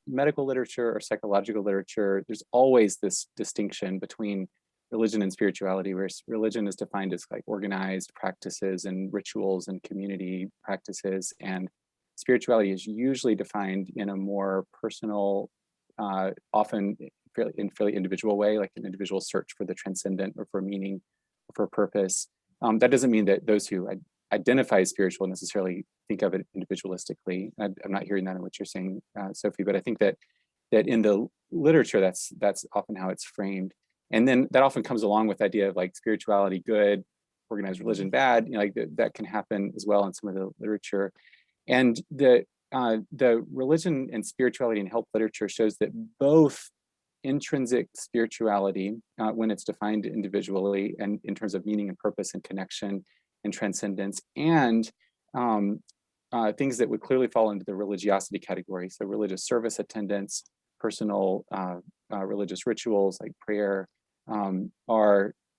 medical literature or psychological literature, there's always this distinction between religion and spirituality, where religion is defined as like organized practices and rituals and community practices, and spirituality is usually defined in a more personal, often fairly individual way, like an individual search for the transcendent or for meaning or for purpose. That doesn't mean that those who identify as spiritual necessarily think of it individualistically. I'm not hearing that in what you're saying, Sophie, but I think that in the literature, that's often how it's framed. And then that often comes along with the idea of like spirituality good, organized religion bad. You know, like that can happen as well in some of the literature. And the religion and spirituality in health literature shows that both intrinsic spirituality, when it's defined individually and in terms of meaning and purpose and connection and transcendence, and things that would clearly fall into the religiosity category, so religious service attendance, personal religious rituals like prayer,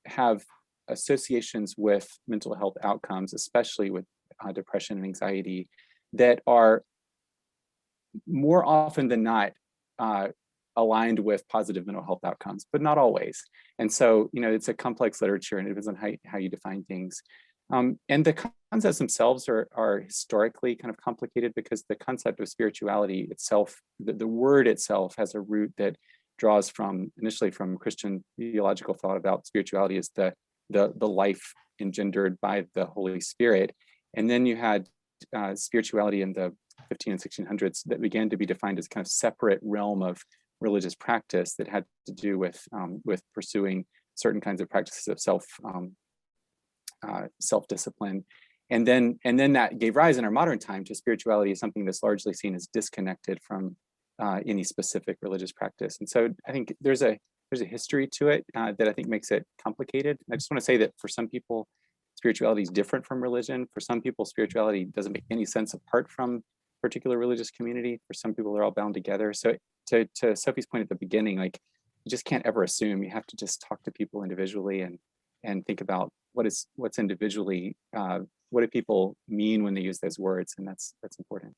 have associations with mental health outcomes, especially with depression and anxiety, that are more often than not aligned with positive mental health outcomes, but not always. And so, you know, it's a complex literature and it depends on how you define things. And the concepts themselves are historically kind of complicated because the concept of spirituality itself, the word itself has a root that draws from initially from Christian theological thought about spirituality as the life engendered by the Holy Spirit. And then you had spirituality in the 15 and 1600s that began to be defined as kind of separate realm of religious practice that had to do with pursuing certain kinds of practices of self-discipline. And then that gave rise in our modern time to spirituality as something that's largely seen as disconnected from any specific religious practice. And so I think there's a history to it that I think makes it complicated. I just want to say that for some people, spirituality is different from religion. For some people, spirituality doesn't make any sense apart from particular religious community. For some people, they're all bound together. So to Sophie's point at the beginning, like you just can't ever assume. You have to just talk to people individually and think about what's individually, what do people mean when they use those words, and that's important.